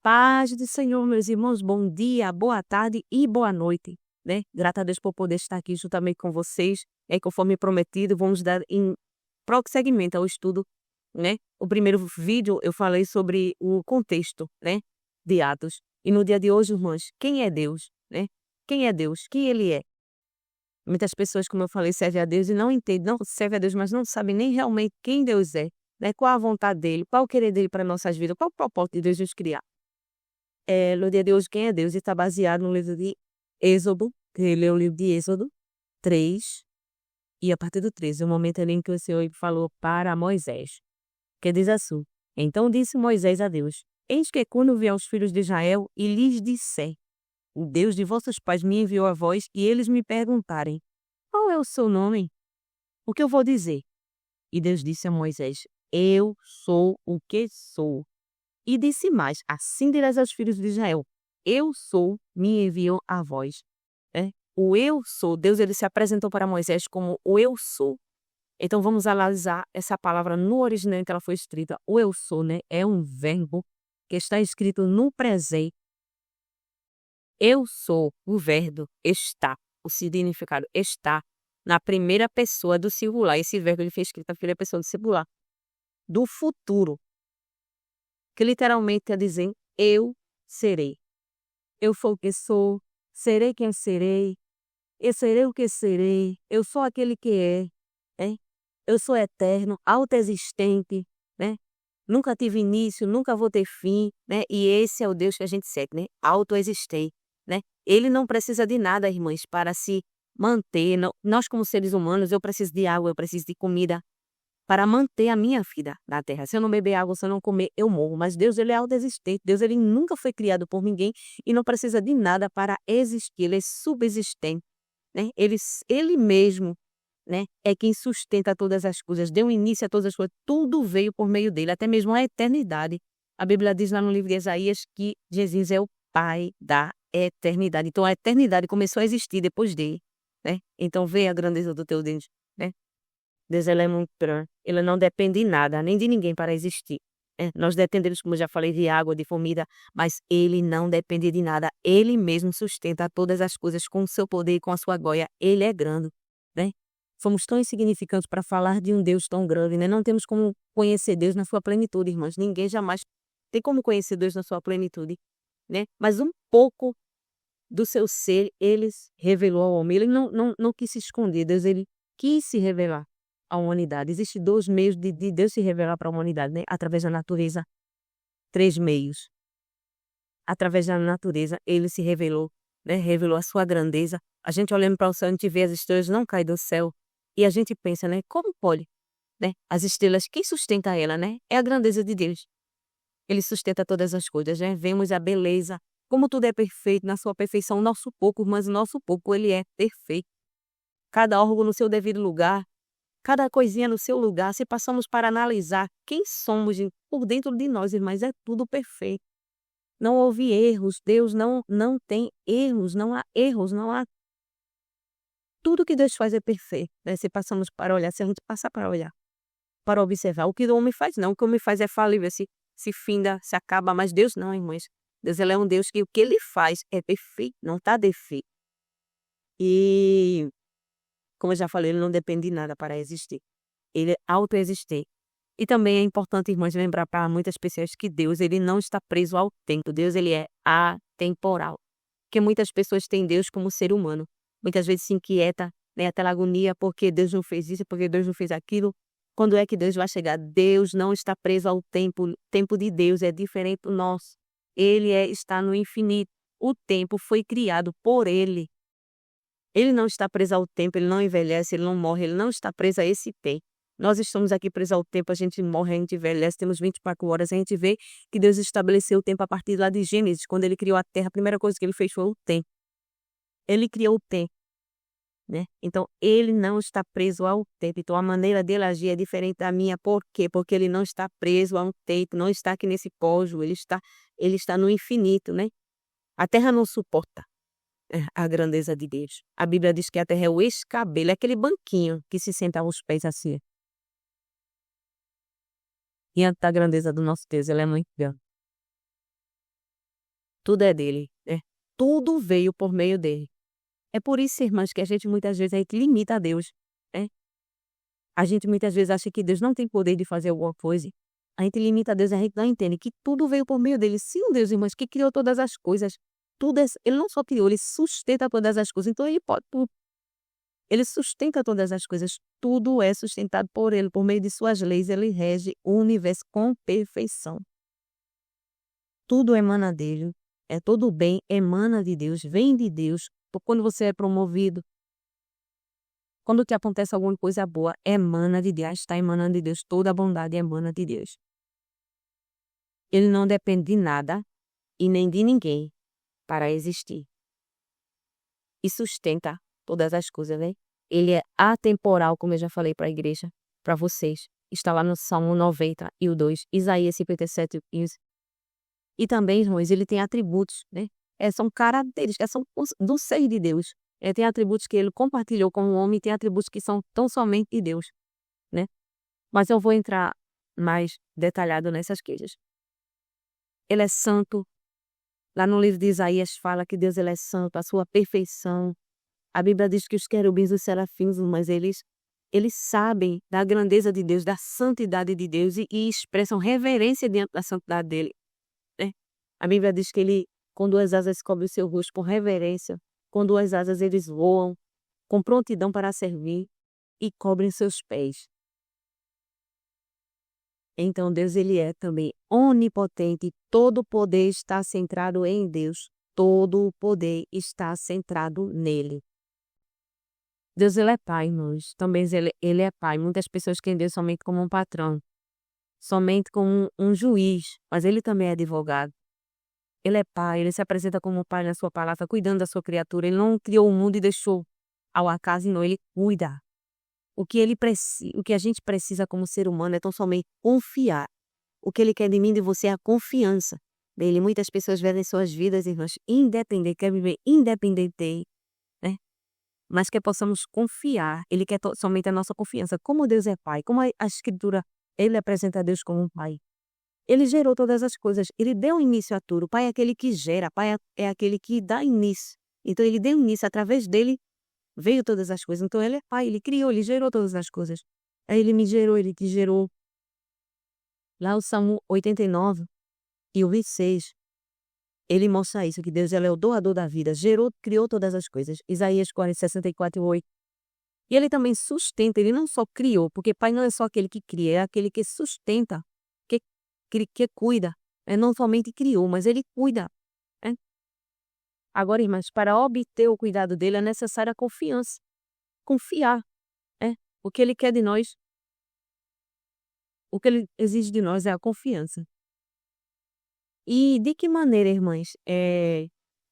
Paz do Senhor, meus irmãos, bom dia, boa tarde e boa noite, né? Grata a Deus por poder estar aqui juntamente com vocês. Conforme prometido, vamos dar prosseguimento ao estudo, né? O primeiro vídeo eu falei sobre o contexto, né, de Atos. E no dia de hoje, irmãos, quem é Deus, né? Quem é Deus? Quem ele é? Muitas pessoas, como eu falei, servem a Deus e não entendem, não servem a Deus, mas não sabem nem realmente quem Deus é, né? Qual a vontade dele, qual o querer dele para nossas vidas, qual o propósito de Deus nos criar. No dia de hoje, quem é Deus? Está baseado no livro de Êxodo, que ele é o livro de Êxodo 3, e a partir do 13, o momento ali em que o Senhor falou para Moisés, que diz assim: Então disse Moisés a Deus: Eis que quando vier os filhos de Israel e lhes disser: O Deus de vossos pais me enviou a vós, e eles me perguntarem: Qual é o seu nome? O que eu vou dizer? E Deus disse a Moisés: Eu sou o que sou. E disse mais: Assim dirás aos filhos de Israel: Eu sou, me enviou a vós. O eu sou, Deus ele se apresentou para Moisés como o eu sou. Então vamos analisar essa palavra no original em que ela foi escrita. O eu sou, né, é um verbo que está escrito no presente. Eu sou, o verbo está, o significado está na primeira pessoa do singular. Esse verbo ele foi escrito na primeira pessoa do singular, do futuro, que literalmente quer dizer eu serei. Eu sou o que sou, serei quem serei, eu serei o que serei, eu sou aquele que né? Eu sou eterno, autoexistente, né? Nunca tive início, nunca vou ter fim, né? E esse é o Deus que a gente segue, né? Autoexistente, né? Ele não precisa de nada, irmãs, para se manter. Nós como seres humanos, eu preciso de água, eu preciso de comida para manter a minha vida na terra. Se eu não beber água, se eu não comer, eu morro. Mas Deus, ele é autoexistente. Deus, ele nunca foi criado por ninguém e não precisa de nada para existir. Ele é subsistente, né? Ele mesmo, né, é quem sustenta todas as coisas, deu início a todas as coisas. Tudo veio por meio dele, até mesmo a eternidade. A Bíblia diz lá no livro de Isaías que Jesus é o Pai da eternidade. Então a eternidade começou a existir depois dele, né? Então vê a grandeza do teu Deus, né? Deus ele é muito grande. Ele não depende de nada, nem de ninguém para existir, né? Nós dependemos, como eu já falei, de água, de comida, mas ele não depende de nada. Ele mesmo sustenta todas as coisas com o seu poder e com a sua glória. Ele é grande, né? Somos tão insignificantes para falar de um Deus tão grande, né? Não temos como conhecer Deus na sua plenitude, irmãos. Ninguém jamais tem como conhecer Deus na sua plenitude, né? Mas um pouco do seu ser, ele revelou ao homem. Ele não quis se esconder. Deus, ele quis se revelar à humanidade. Existem dois meios de Deus se revelar para a humanidade, né? Através da natureza. 3 meios. Através da natureza, ele se revelou, né? Revelou a sua grandeza. A gente olhando para o céu, a gente vê as estrelas não caem do céu. E a gente pensa, né? Como pode, né? As estrelas, quem sustenta ela, né? É a grandeza de Deus. Ele sustenta todas as coisas, né? Vemos a beleza, como tudo é perfeito, na sua perfeição, o nosso pouco, mas o nosso pouco, ele é perfeito. Cada órgão no seu devido lugar, cada coisinha no seu lugar. Se passamos para analisar quem somos por dentro de nós, irmãs, é tudo perfeito. Não houve erros, Deus não tem erros, não há erros, não há. Tudo que Deus faz é perfeito, né? Se passamos para olhar, se a gente passar para olhar, para observar, o que o homem faz não, o que o homem faz é falível, se finda, se acaba, mas Deus não, irmãs. Deus ele é um Deus que o que ele faz é perfeito, não está defeito. E, como eu já falei, ele não depende de nada para existir. Ele é autoexistente. E também é importante, irmãs, lembrar para muitas pessoas que Deus ele não está preso ao tempo. Deus ele é atemporal. Porque muitas pessoas têm Deus como ser humano. Muitas vezes se inquieta, né, até agonia, porque Deus não fez isso, porque Deus não fez aquilo. Quando é que Deus vai chegar? Deus não está preso ao tempo. O tempo de Deus é diferente do nosso. Está no infinito. O tempo foi criado por Ele. Ele não está preso ao tempo, ele não envelhece, ele não morre, ele não está preso a esse tempo. Nós estamos aqui presos ao tempo, a gente morre, a gente envelhece, temos 24 horas, a gente vê que Deus estabeleceu o tempo a partir lá de Gênesis, quando ele criou a terra, a primeira coisa que ele fez foi o tempo. Ele criou o tempo, né? Então, ele não está preso ao tempo. Então, a maneira dele agir é diferente da minha. Por quê? Porque ele não está preso a um tempo, não está aqui nesse pódio, ele está no infinito, né? A terra não suporta a grandeza de Deus. A Bíblia diz que a terra é o escabelo, é aquele banquinho que se senta aos pés assim. Diante da grandeza do nosso Deus, ele é muito grande. Tudo é dele, né? Tudo veio por meio dele. É por isso, irmãs, que a gente muitas vezes a gente limita a Deus, né? A gente muitas vezes acha que Deus não tem poder de fazer alguma coisa. A gente limita a Deus e a gente não entende que tudo veio por meio dele. Se um Deus, irmãs, que criou todas as coisas, ele não só criou, ele sustenta todas as coisas. Então ele pode tudo. Ele sustenta todas as coisas. Tudo é sustentado por ele, por meio de suas leis. Ele rege o universo com perfeição. Tudo emana dele. Todo o bem emana de Deus, vem de Deus. Quando você é promovido, quando te acontece alguma coisa boa, emana de Deus, está emanando de Deus. Toda a bondade emana de Deus. Ele não depende de nada e nem de ninguém para existir. E sustenta todas as coisas, né? Ele é atemporal, como eu já falei para a igreja, para vocês. Está lá no Salmo 92, Isaías 57. E também, irmãos, ele tem atributos, né? São características, são do ser de Deus. Tem atributos que ele compartilhou com o homem e tem atributos que são tão somente de Deus, né? Mas eu vou entrar mais detalhado nessas coisas. Ele é santo. Lá no livro de Isaías fala que Deus ele é santo, a sua perfeição. A Bíblia diz que os querubins e os serafins, mas eles sabem da grandeza de Deus, da santidade de Deus e expressam reverência diante da santidade dele, né? A Bíblia diz que ele, com duas asas, cobre o seu rosto com reverência. Com duas asas eles voam, com prontidão para servir e cobrem seus pés. Então Deus ele é também onipotente, todo o poder está centrado em Deus, todo o poder está centrado nele. Deus ele é pai, irmãos, também ele é pai. Muitas pessoas querem Deus somente como um patrão, somente como um juiz, mas ele também é advogado. Ele é pai, ele se apresenta como pai na sua palavra, cuidando da sua criatura. Ele não criou o mundo e deixou ao acaso, não, ele cuida. O que a gente precisa como ser humano é tão somente confiar. O que ele quer de mim e de você é a confiança dele. Muitas pessoas vivem suas vidas, irmãs, independente, quer viver independente, né? Mas que possamos confiar. Ele quer somente a nossa confiança. Como Deus é pai, como a Escritura, ele apresenta a Deus como um pai. Ele gerou todas as coisas, ele deu início a tudo. O pai é aquele que gera, o pai é aquele que dá início. Então ele deu início, através dele veio todas as coisas. Então ele é pai, ele criou, ele gerou todas as coisas. Aí ele me gerou, ele te gerou. Lá o Salmo 89 e o 26, ele mostra isso, que Deus ele é o doador da vida, gerou, criou todas as coisas. Isaías 40, 64 e 8. E ele também sustenta, ele não só criou, porque pai não é só aquele que cria, é aquele que sustenta, que cuida. Não somente criou, mas ele cuida. Né? Agora, irmãs, para obter o cuidado dele é necessária a confiança. Confiar. O que ele quer de nós, o que ele exige de nós é a confiança. E de que maneira, irmãs?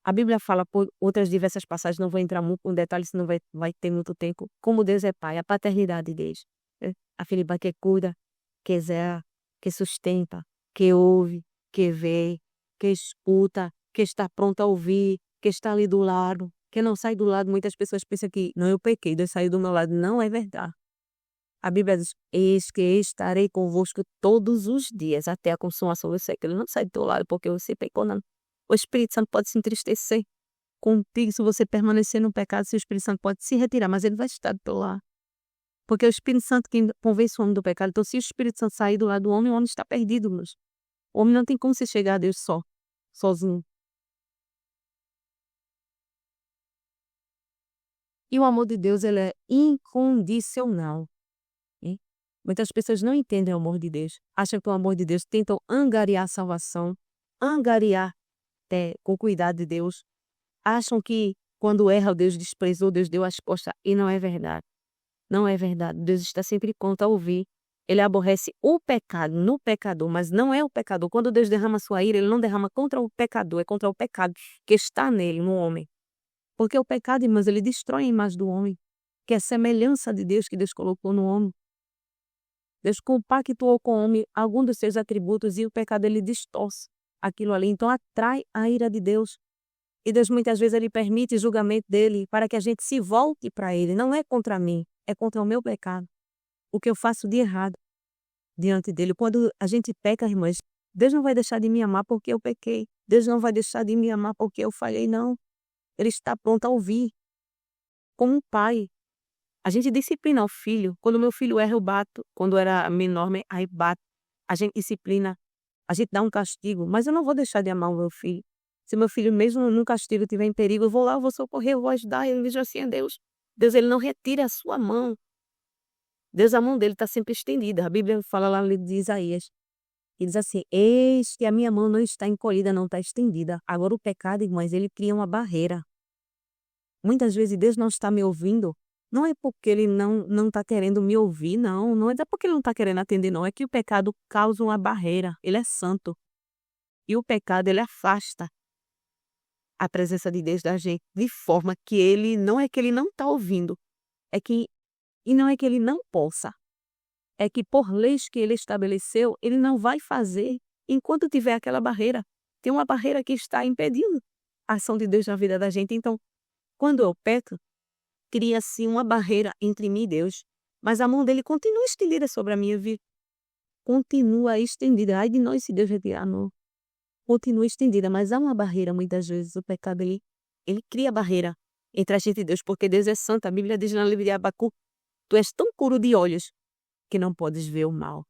A Bíblia fala por outras diversas passagens, não vou entrar muito com detalhes, senão vai ter muito tempo. Como Deus é pai, a paternidade dele. Aquele pai que cuida, que zela, que sustenta, que ouve, que vê, que escuta, que está pronto a ouvir, que está ali do lado, que não sai do lado. Muitas pessoas pensam que, não, eu pequei, Deus saiu do meu lado. Não é verdade. A Bíblia diz, eis que estarei convosco todos os dias, até a consumação do século. Ele não sai do teu lado porque você pecou, não. O Espírito Santo pode se entristecer contigo se você permanecer no pecado, se o Espírito Santo pode se retirar, mas ele vai estar do teu lado. Porque é o Espírito Santo que convence o homem do pecado. Então, se o Espírito Santo sair do lado do homem, o homem está perdido, meus. O homem não tem como se chegar a Deus sozinho. E o amor de Deus, ele é incondicional. Muitas pessoas não entendem o amor de Deus. Acham que o amor de Deus tentam angariar a salvação, angariar com o cuidado de Deus. Acham que quando erra, Deus desprezou, Deus deu a resposta. E não é verdade. Não é verdade. Deus está sempre pronto a ouvir. Ele aborrece o pecado no pecador, mas não é o pecador. Quando Deus derrama sua ira, ele não derrama contra o pecador, é contra o pecado que está nele, no homem. Porque o pecado, irmãos, ele destrói a imagem do homem, que é a semelhança de Deus que Deus colocou no homem. Deus compactuou com o homem algum dos seus atributos e o pecado ele distorce aquilo ali. Então atrai a ira de Deus. E Deus muitas vezes ele permite o julgamento dele para que a gente se volte para ele. Não é contra mim, é contra o meu pecado. O que eu faço de errado diante dele. Quando a gente peca, irmãs, Deus não vai deixar de me amar porque eu pequei. Deus não vai deixar de me amar porque eu falhei, não. Ele está pronto a ouvir, como um pai. A gente disciplina o filho. Quando meu filho erra, eu bato. Quando era menor, aí bato. A gente disciplina, a gente dá um castigo, mas eu não vou deixar de amar o meu filho. Se meu filho, mesmo no castigo, estiver em perigo, eu vou lá, eu vou socorrer, eu vou ajudar. Ele diz assim a Deus. Deus, ele não retira a sua mão. Deus, a mão dele está sempre estendida. A Bíblia fala lá no livro de Isaías. Ele diz assim: eis que a minha mão não está encolhida, não está estendida. Agora o pecado, irmãs, ele cria uma barreira. Muitas vezes Deus não está me ouvindo, não é porque ele não está querendo me ouvir, não. Não é porque ele não está querendo atender, não. É que o pecado causa uma barreira. Ele é santo. E o pecado, ele afasta a presença de Deus da gente, de forma que ele, não é que ele não está ouvindo, é que, e não é que ele não possa, é que por leis que ele estabeleceu, ele não vai fazer enquanto tiver aquela barreira. Tem uma barreira que está impedindo a ação de Deus na vida da gente. Então, quando eu peco, cria-se uma barreira entre mim e Deus, mas a mão dele continua estendida sobre a minha vida. Continua estendida. Ai de nós se Deus retirar, não. Continua estendida, mas há uma barreira, muitas vezes, o pecado, ele cria barreira entre a gente e Deus, porque Deus é santo. A Bíblia diz no livro de Abacu, tu és tão puro de olhos que não podes ver o mal.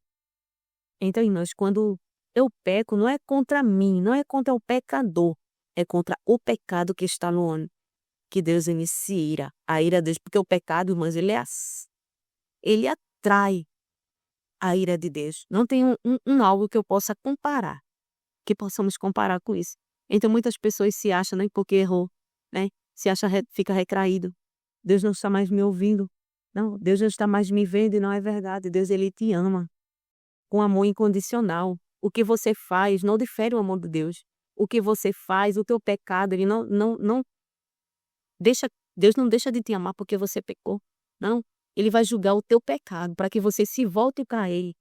Então, irmãos, quando eu peco, não é contra mim, não é contra o pecador, é contra o pecado que está no homem, que Deus inicia ira, a ira de Deus, porque o pecado, irmãos, ele atrai a ira de Deus. Não tem algo que eu possa comparar, que possamos comparar com isso. Então muitas pessoas se acham, né, porque errou, né? Se acha, fica retraído. Deus não está mais me ouvindo. Não, Deus não está mais me vendo e não é verdade. Deus, ele te ama com amor incondicional. O que você faz não difere o amor de Deus. O que você faz, o teu pecado, ele não deixa, Deus não deixa de te amar porque você pecou. Não, ele vai julgar o teu pecado para que você se volte para ele.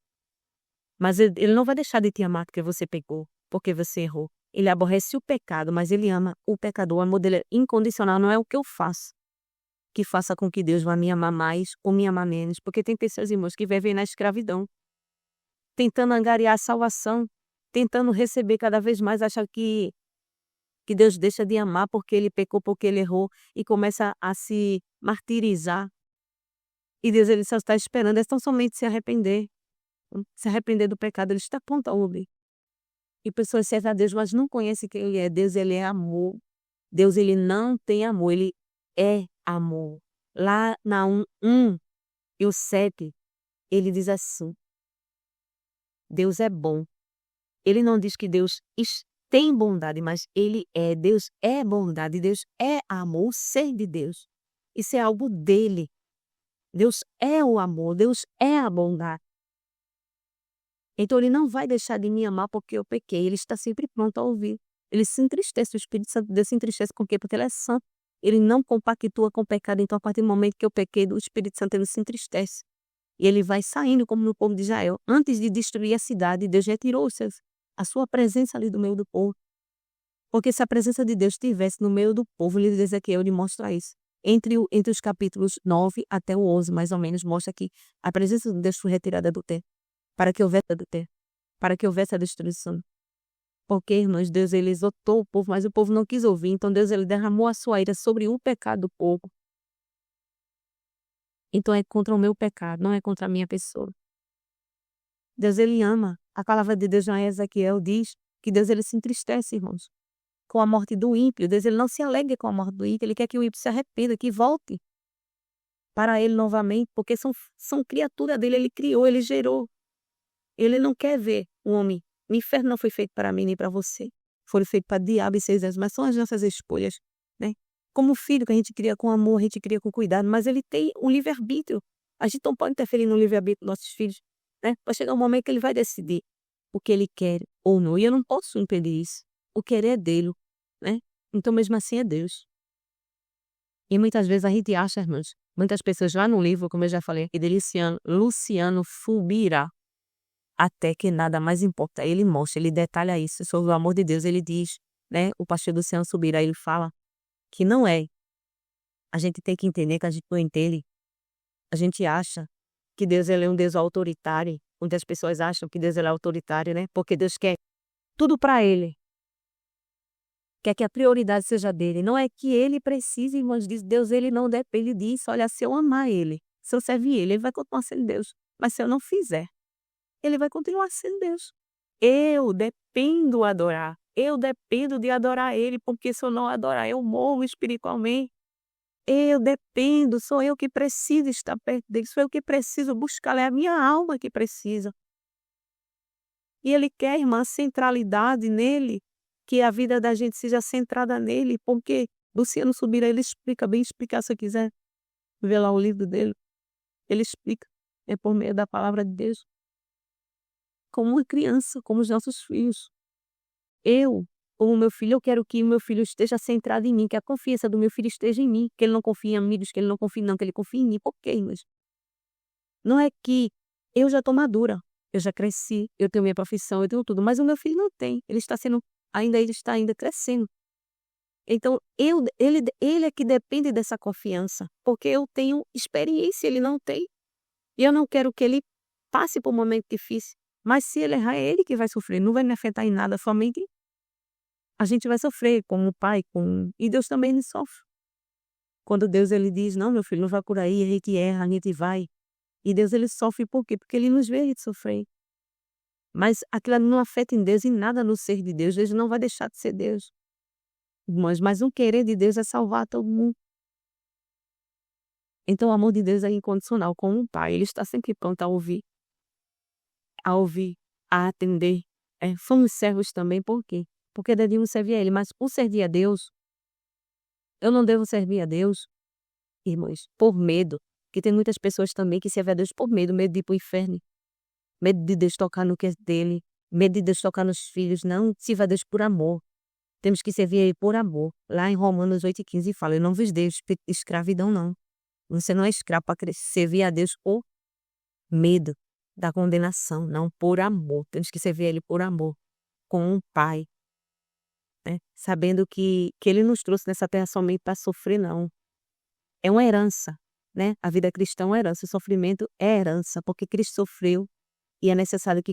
Mas ele não vai deixar de te amar porque você pecou, porque você errou. Ele aborrece o pecado, mas ele ama o pecador. O amor dele é incondicional, não é o que eu faço que faça com que Deus vá me amar mais ou me amar menos. Porque tem pessoas, irmãos, que vivem na escravidão, tentando angariar a salvação, tentando receber cada vez mais, achar que Deus deixa de amar porque ele pecou, porque ele errou, e começa a se martirizar. E Deus, ele só está esperando, eles estão somente se arrepender do pecado, ele está pronto a ouvir. E pessoas servem a Deus, mas não conhecem quem ele é. Deus, ele é amor. Deus, ele não tem amor, ele é amor. Lá na 1 e o 7, ele diz assim: Deus é bom. Ele não diz que Deus tem bondade, mas ele é. Deus é bondade, Deus é amor, o ser de Deus. Isso é algo dele. Deus é o amor, Deus é a bondade. Então ele não vai deixar de me amar porque eu pequei, ele está sempre pronto a ouvir. Ele se entristece, o Espírito Santo de Deus se entristece com quê? Porque ele é santo. Ele não compactua com o pecado, então a partir do momento que eu pequei, o Espírito Santo ele se entristece. E ele vai saindo como no povo de Israel. Antes de destruir a cidade, Deus retirou a sua presença ali do meio do povo. Porque se a presença de Deus estivesse no meio do povo, ele diz Ezequiel, ele mostra isso. Entre os capítulos 9 até o 11, mais ou menos, mostra que a presença de Deus foi retirada do templo. Para que houvesse a destruição. Porque, irmãos, Deus, ele exortou o povo, mas o povo não quis ouvir. Então Deus, ele derramou a sua ira sobre o pecado do povo. Então é contra o meu pecado, não é contra a minha pessoa. Deus, ele ama. A palavra de Deus em Ezequiel diz que Deus, ele se entristece, irmãos, com a morte do ímpio. Deus, ele não se alegra com a morte do ímpio. Ele quer que o ímpio se arrependa, que volte para ele novamente, porque são criatura dele, ele criou, ele gerou. Ele não quer ver o homem. O inferno não foi feito para mim nem para você. Foi feito para diabo e seus anjos, mas são as nossas escolhas, né? Como filho que a gente cria com amor, a gente cria com cuidado, mas ele tem um livre-arbítrio. A gente não pode interferir no livre-arbítrio dos nossos filhos, né? Vai chegar um momento que ele vai decidir o que ele quer ou não. E eu não posso impedir isso. O querer é dele, né? Então, mesmo assim, é Deus. E muitas vezes a gente acha, irmãos, muitas pessoas lá no livro, como eu já falei aqui, de Luciano Subirá, até que nada mais importa. Ele mostra, ele detalha isso sobre o amor de Deus. Ele diz, né? O pastor Luciano Subirá, ele fala que não é. A gente tem que entender que a gente não entende. A gente acha que Deus ele é um Deus autoritário. Muitas pessoas acham que Deus ele é autoritário, né? Porque Deus quer tudo para ele. quer que a prioridade seja dele. Não é que ele precise, irmãos, diz Deus, ele não depende disso. Olha, se eu amar ele, se eu servir ele vai continuar sendo Deus. Mas se eu não fizer, ele vai continuar sendo Deus. Eu dependo adorar. Eu dependo de adorar ele, porque se eu não adorar, eu morro espiritualmente. Eu dependo, sou eu que preciso estar perto dele, sou eu que preciso buscar, é a minha alma que precisa. E ele quer, irmã, centralidade nele, que a vida da gente seja centrada nele, porque Luciano Subirá, ele explica bem, explicar se eu quiser ver lá o livro dele, ele explica, é por meio da palavra de Deus, como uma criança, como os nossos filhos. Eu, como meu filho, eu quero que o meu filho esteja centrado em mim, que a confiança do meu filho esteja em mim, que ele não confie em amigos, que ele não confie não, que ele confie em mim. Por quê, irmãs? Não é que eu já estou madura, eu já cresci, eu tenho minha profissão, eu tenho tudo, mas o meu filho não tem. Ele está ainda crescendo. Então, ele é que depende dessa confiança, porque eu tenho experiência, ele não tem. E eu não quero que ele passe por um momento difícil. Mas se ele errar, é ele que vai sofrer, não vai me afetar em nada, somente a gente vai sofrer como pai, e Deus também não sofre. Quando Deus ele diz, não, meu filho, não vai por aí, a gente erra, a gente vai. E Deus ele sofre por quê? Porque ele nos vê a gente sofrer. Mas aquilo ali não afeta em Deus, em nada no ser de Deus. Deus não vai deixar de ser Deus. Mas o querer de Deus é salvar todo mundo. Então o amor de Deus é incondicional, como um pai. Ele está sempre pronto a atender. Somos servos também, por quê? Porque devemos servir a Ele. Mas por servir a Deus, eu não devo servir a Deus, irmãos, por medo. Porque tem muitas pessoas também que servem a Deus por medo de ir para o inferno. Medo de Deus tocar no que é dele. Medo de Deus tocar nos filhos. Não, sirva a Deus por amor. Temos que servir a Ele por amor. Lá em Romanos 8,15 fala, eu não vos dei escravidão, não. Você não é escravo para servir a Deus por medo da condenação, não, por amor. Temos que servir a Ele por amor, com um pai, né? Sabendo que Ele nos trouxe nessa terra somente para sofrer, não. É uma herança, né? A vida cristã é uma herança, o sofrimento é herança, porque Cristo sofreu e é necessário que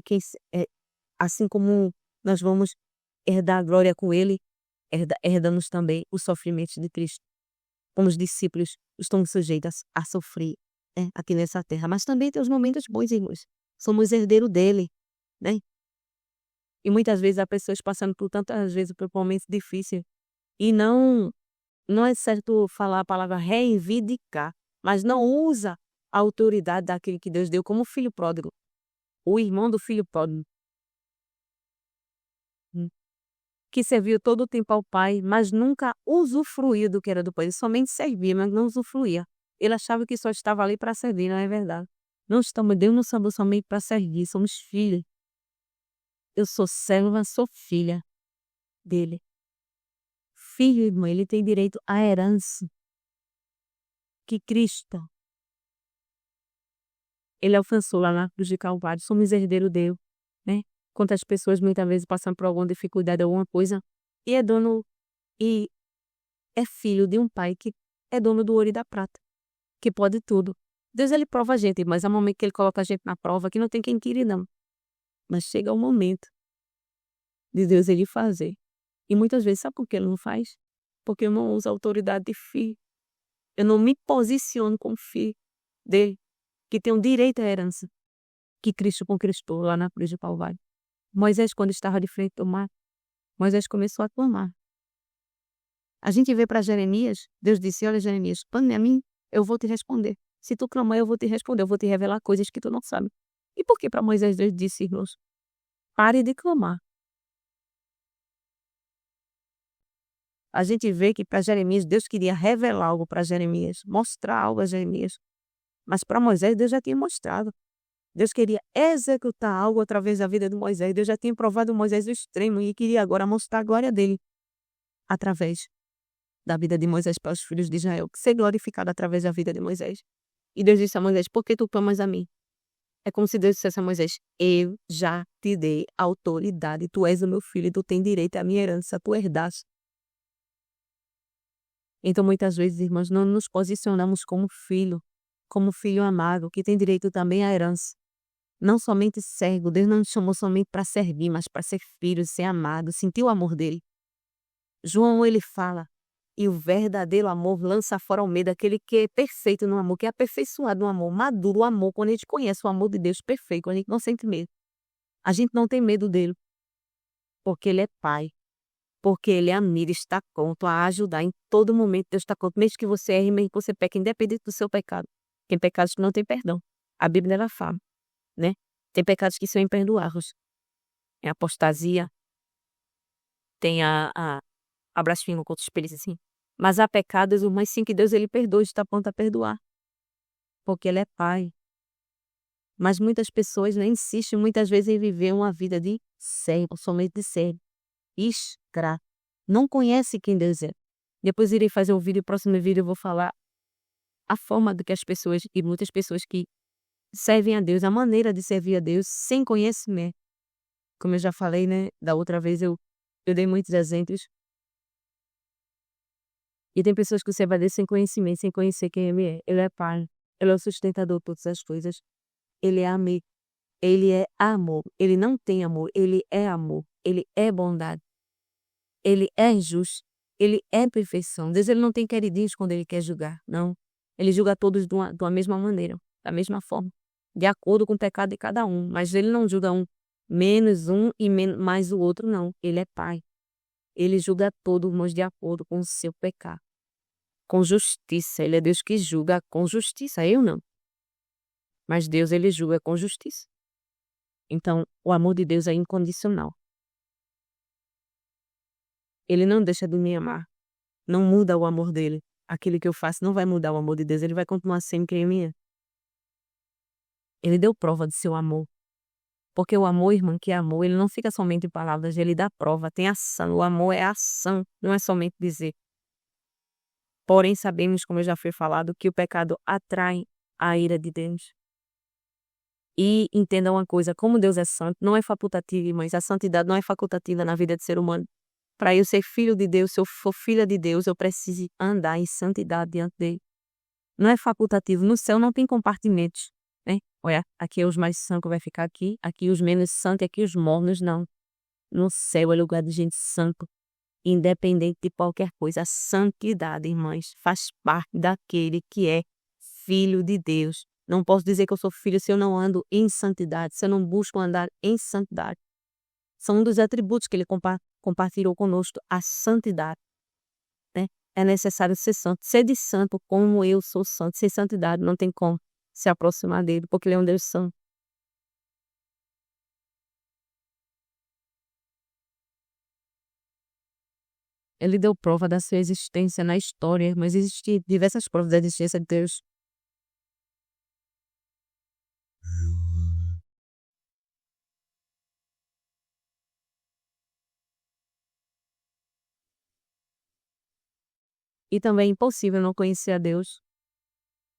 assim como nós vamos herdar a glória com Ele, herdamos também os sofrimentos de Cristo. Como os discípulos estão sujeitos a sofrer, né, aqui nessa terra. Mas também tem os momentos bons, irmãos. Somos herdeiros dele, né? E muitas vezes há pessoas passando por tantas vezes por momentos difíceis. E não é certo falar a palavra reivindicar, mas não usa a autoridade daquele que Deus deu como o filho pródigo. O irmão do filho pródigo. Que serviu todo o tempo ao pai, mas nunca usufruiu do que era do pai. Ele somente servia, mas não usufruía. Ele achava que só estava ali para servir, não é verdade. Não estamos, Deus não somos somente para servir, somos filhos. Eu sou serva, sou filha dele. Filho, irmão, ele tem direito à herança que Cristo, ele alcançou lá na cruz de Calvário. Somos herdeiros dele, né? Quantas pessoas muitas vezes passam por alguma dificuldade, alguma coisa, e é filho de um pai que é dono do ouro e da prata, que pode tudo. Deus ele prova a gente, mas há um momento que ele coloca a gente na prova que não tem quem tire não. Mas chega o momento de Deus ele fazer. E muitas vezes, sabe por que ele não faz? Porque eu não uso a autoridade de filho. Eu não me posiciono como filho dele, que tem o direito à herança que Cristo conquistou lá na cruz de Calvário. Moisés, quando estava de frente ao mar, Moisés começou a clamar. A gente vê para Jeremias, Deus disse, olha Jeremias, clame a mim, eu vou te responder. Se tu clamar, eu vou te responder, eu vou te revelar coisas que tu não sabe. E por que para Moisés Deus disse, irmãos, pare de clamar? A gente vê que para Jeremias, Deus queria revelar algo para Jeremias, mostrar algo a Jeremias. Mas para Moisés, Deus já tinha mostrado. Deus queria executar algo através da vida de Moisés. Deus já tinha provado Moisés o extremo e queria agora mostrar a glória dele através da vida de Moisés para os filhos de Israel, ser glorificado através da vida de Moisés. E Deus disse a Moisés, por que tu clamas a mim? É como se Deus dissesse a Moisés, eu já te dei autoridade, tu és o meu filho, tu tens direito à minha herança, tu herdaste. Então muitas vezes, irmãos, não nos posicionamos como filho amado, que tem direito também à herança. Não somente cego, Deus não nos chamou somente para servir, mas para ser filho, ser amado, sentir o amor dele. João, ele fala, e o verdadeiro amor lança fora o medo, aquele que é perfeito no amor, que é aperfeiçoado no amor, maduro o amor, quando a gente conhece o amor de Deus perfeito, quando a gente não sente medo. A gente não tem medo dele, porque ele é pai, porque ele é amigo, está pronto a ajudar em todo momento. Deus está pronto, mesmo que você erre, mesmo que você peque, independente do seu pecado. Tem pecados que não tem perdão. A Bíblia ela fala, né? Tem pecados que são imperdoáveis. É a apostasia, tem a blasfêmia contra os espíritos, assim. Mas há pecados, mas sim que Deus ele perdoa, está pronto a perdoar, porque ele é pai. Mas muitas pessoas, né, insistem muitas vezes em viver uma vida de servo, somente de servo. Escravo. Não conhece quem Deus é. Depois irei fazer um vídeo, próximo vídeo eu vou falar a forma do que as pessoas, e muitas pessoas que servem a Deus, a maneira de servir a Deus sem conhecimento. Como eu já falei, né, da outra vez eu dei muitos exemplos. E tem pessoas que servem a Deus sem conhecimento, sem conhecer quem Ele é. Ele é Pai, Ele é o sustentador de todas as coisas. Ele é amor. Ele é amor. Ele não tem amor, Ele é amor. Ele é bondade. Ele é justo. Ele é perfeição. Deus ele não tem queridinhos quando Ele quer julgar, não. Ele julga todos de uma mesma maneira, da mesma forma, de acordo com o pecado de cada um. Mas Ele não julga menos um e mais o outro, não. Ele é Pai. Ele julga todos, mas de acordo com o seu pecado. Com justiça. Ele é Deus que julga com justiça. Eu não. Mas Deus, ele julga com justiça. Então, o amor de Deus é incondicional. Ele não deixa de me amar. Não muda o amor dele. Aquilo que eu faço não vai mudar o amor de Deus. Ele vai continuar sendo quem ele é. Ele deu prova de seu amor. Porque o amor, irmã, que é amor, ele não fica somente em palavras, ele dá prova, tem ação. O amor é ação, não é somente dizer. Porém, sabemos, como eu já fui falado, que o pecado atrai a ira de Deus. E entenda uma coisa, como Deus é santo, não é facultativo, mas a santidade não é facultativa na vida do ser humano. Para eu ser filho de Deus, se eu for filha de Deus, eu preciso andar em santidade diante dele. Não é facultativo. No céu não tem compartimentos, né? Olha, aqui é os mais santos vai ficar aqui os menos santos e aqui os mornos, não. No céu é lugar de gente santo, independente de qualquer coisa. A santidade, irmãs, faz parte daquele que é filho de Deus. Não posso dizer que eu sou filho se eu não ando em santidade, se eu não busco andar em santidade. São um dos atributos que ele compartilhou conosco, a santidade, né? É necessário ser santo. Ser de santo como eu sou santo. Sem santidade não tem como se aproximar dele, porque ele é um Deus santo. Ele deu prova da sua existência na história, mas existem diversas provas da existência de Deus. E também é impossível não conhecer a Deus.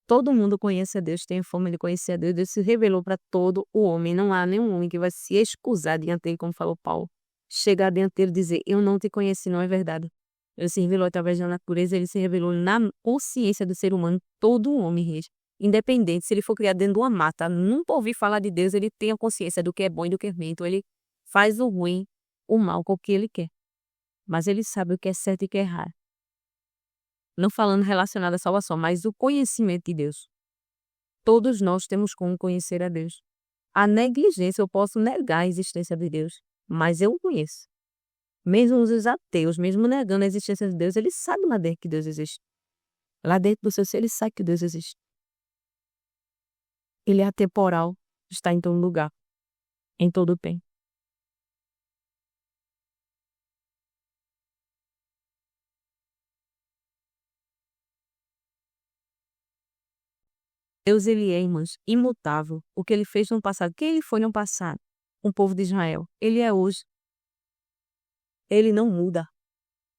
Todo mundo conhece a Deus, tem fome de conhecer a Deus. Deus se revelou para todo o homem. Não há nenhum homem que vai se excusar diante dele, como falou Paulo. Chegar diante dele e dizer, eu não te conheci, não é verdade. Ele se revelou através da natureza, ele se revelou na consciência do ser humano, todo homem, gente. Independente, se ele for criado dentro de uma mata, nunca ouvir falar de Deus, ele tem a consciência do que é bom e do que é ruim. Então ele faz o ruim, o mal com o que ele quer. Mas ele sabe o que é certo e o que é errado. Não falando relacionado à salvação, mas o conhecimento de Deus. Todos nós temos como conhecer a Deus. A negligência, eu posso negar a existência de Deus, mas eu o conheço. Mesmo os ateus, mesmo negando a existência de Deus, eles sabem lá dentro que Deus existe. Lá dentro do seu ser, ele sabe que Deus existe. Ele é atemporal, está em todo lugar, em todo o tempo. Deus, ele é, irmãos, imutável. O que ele fez no passado, quem ele foi no passado? O povo de Israel. Ele é hoje. Ele não muda.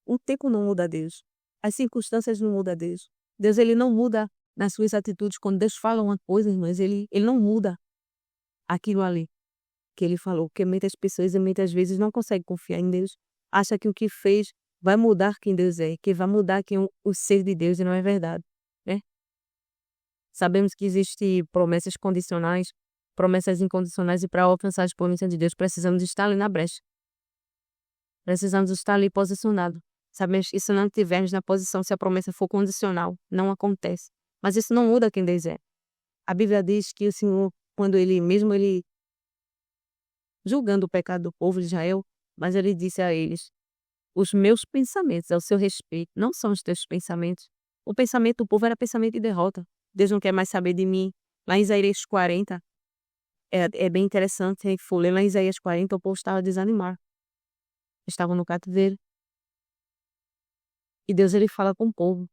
O tempo não muda Deus. As circunstâncias não mudam Deus. Deus, ele não muda nas suas atitudes. Quando Deus fala uma coisa, irmãs, ele não muda aquilo ali que ele falou. Porque muitas pessoas, muitas vezes, não conseguem confiar em Deus. Acha que o que fez vai mudar quem Deus é, que vai mudar quem o ser de Deus, e não é verdade, né? Sabemos que existem promessas condicionais, promessas incondicionais, e para alcançar as promessas de Deus, precisamos estar ali na brecha. Precisamos estar ali posicionados. Sabe, isso não estivermos na posição, se a promessa for condicional, não acontece. Mas isso não muda quem Deus é. A Bíblia diz que o Senhor, quando ele julgando o pecado do povo de Israel, mas ele disse a eles: os meus pensamentos ao seu respeito não são os teus pensamentos. O pensamento do povo era pensamento de derrota. Deus não quer mais saber de mim. Lá em Isaías 40, é bem interessante, se for ler lá em Isaías 40, o povo estava desanimado. Estavam no cativeiro. E Deus ele fala com o povo.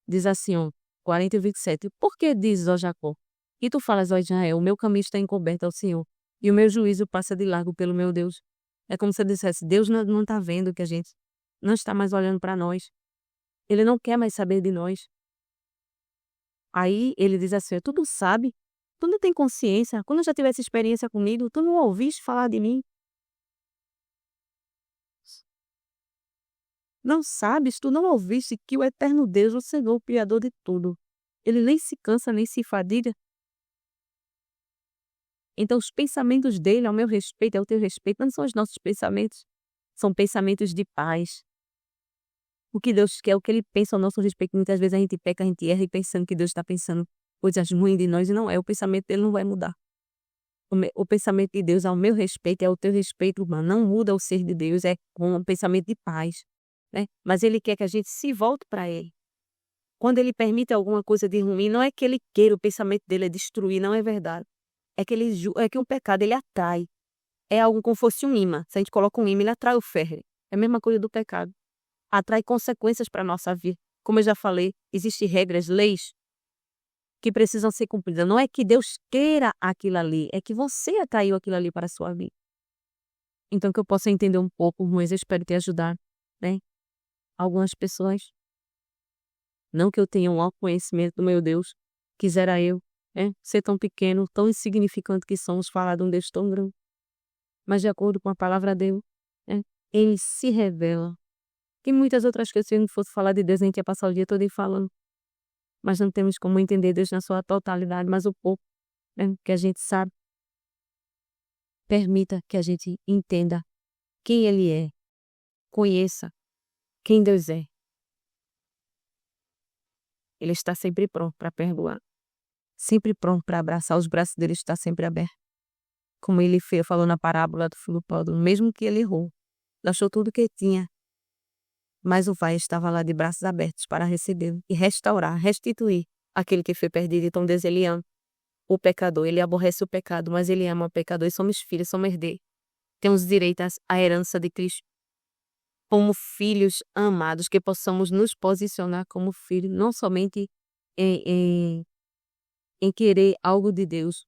Diz assim, ó, 40 e 27. Por que dizes, ó Jacó? E tu falas, ó Israel, o meu caminho está encoberto ao Senhor, e o meu juízo passa de largo pelo meu Deus. É como se eu dissesse, Deus não está vendo que a gente não está mais olhando para nós. Ele não quer mais saber de nós. Aí ele diz assim, tu não sabe, tu não tem consciência, quando já tivesse experiência comigo, tu não ouviste falar de mim? Não sabes, tu não ouviste que o eterno Deus, o Senhor, o Criador de tudo, ele nem se cansa, nem se fadiga. Então os pensamentos dele ao meu respeito, ao teu respeito, não são os nossos pensamentos. São pensamentos de paz. O que Deus quer, o que ele pensa ao nosso respeito. Muitas vezes a gente peca, a gente erra e pensando que Deus está pensando coisas ruins de nós e não é. O pensamento dele não vai mudar. O pensamento de Deus ao meu respeito é ao teu respeito, irmão. Não muda o ser de Deus, é com um pensamento de paz, né? Mas ele quer que a gente se volte para ele. Quando ele permite alguma coisa de ruim, não é que ele queira, o pensamento dele é destruir, não é verdade. É que o pecado ele atrai. É algo como fosse um imã. Se a gente coloca um imã, ele atrai o ferro. É a mesma coisa do pecado. Atrai consequências para a nossa vida. Como eu já falei, existem regras, leis que precisam ser cumpridas. Não é que Deus queira aquilo ali, é que você atraiu aquilo ali para a sua vida. Então que eu possa entender um pouco, mas eu espero te ajudar, né? Algumas pessoas, não que eu tenha um alto conhecimento do meu Deus, quisera eu, ser tão pequeno, tão insignificante que somos, falar de um Deus tão grande. Mas de acordo com a palavra dele, ele se revela. Tem muitas outras coisas, se eu não fosse falar de Deus, a gente ia passar o dia todo aí falando. Mas não temos como entender Deus na sua totalidade, mas o pouco que a gente sabe, permita que a gente entenda quem ele é, conheça quem Deus é. Ele está sempre pronto para perdoar, sempre pronto para abraçar, os braços dele estão sempre abertos. Como ele falou na parábola do filho pródigo, mesmo que ele errou, achou tudo que tinha, mas o Pai estava lá de braços abertos para recebê-lo e restaurar, restituir aquele que foi perdido. Então Deus ele ama o pecador, ele aborrece o pecado, mas ele ama o pecador e somos filhos, somos herdeiros. Temos direito à herança de Cristo. Como filhos amados, que possamos nos posicionar como filhos, não somente em querer algo de Deus,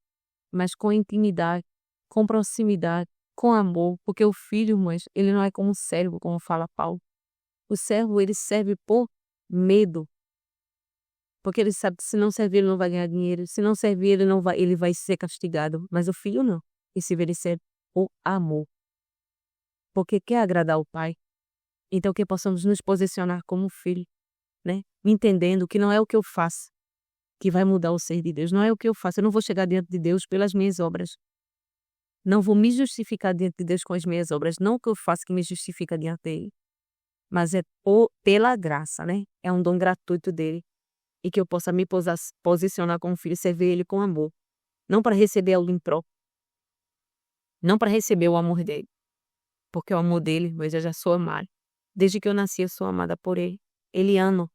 mas com intimidade, com proximidade, com amor, porque o filho, mas ele não é como um servo, como fala Paulo. O servo, ele serve por medo, porque ele sabe que se não servir, ele não vai ganhar dinheiro, se não servir, ele vai ser castigado, mas o filho não, esse ele serve por amor, porque quer agradar o Pai. Então que possamos nos posicionar como filho, né? Entendendo que não é o que eu faço que vai mudar o ser de Deus, não é o que eu faço, eu não vou chegar diante de Deus pelas minhas obras. Não vou me justificar diante de Deus com as minhas obras, não o que eu faço que me justifica diante dele, mas é pela graça, né? É um dom gratuito dele, e que eu possa me posicionar como filho, servir ele com amor, não para receber algo impróprio, não para receber o amor dele, porque o amor dele, eu já sou amada. Desde que eu nasci, eu sou amada por ele. Ele ama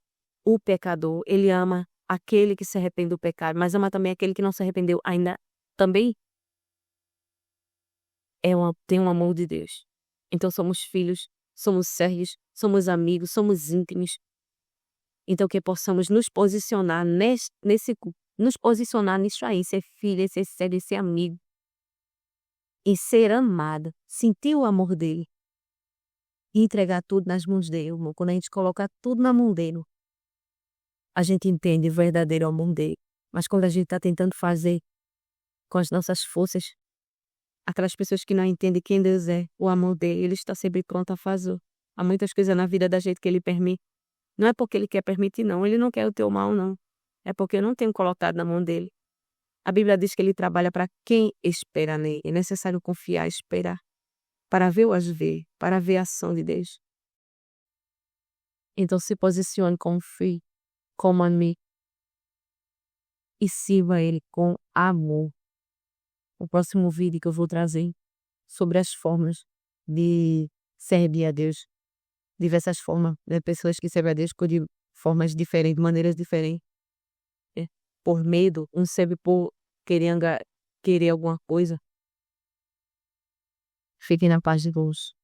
o pecador, ele ama aquele que se arrepende do pecado, mas ama também aquele que não se arrependeu ainda também. Tem um amor de Deus. Então somos filhos, somos servos, somos amigos, somos íntimos. Então que possamos nos posicionar nos posicionar nisso aí, ser filho, ser servo, ser amigo. E ser amado, sentir o amor dele. E entregar tudo nas mãos dele, irmão. Quando a gente coloca tudo na mão dele, a gente entende o verdadeiro amor dele. Mas quando a gente está tentando fazer com as nossas forças, aquelas pessoas que não entendem quem Deus é, o amor dele, ele está sempre pronto a fazer. Há muitas coisas na vida da gente que ele permite. Não é porque ele quer permitir, não. Ele não quer o teu mal, não. É porque eu não tenho colocado na mão dele. A Bíblia diz que ele trabalha para quem espera nele. É necessário confiar, esperar, para ver o agir, para ver a ação de Deus. Então se posicione como filho, como amigo e sirva Ele com amor. O próximo vídeo que eu vou trazer sobre as formas de servir a Deus. Diversas formas, né? Pessoas que servem a Deus de formas diferentes, de maneiras diferentes. Por medo, um serve por querer alguma coisa. Fiquem na paz de Deus.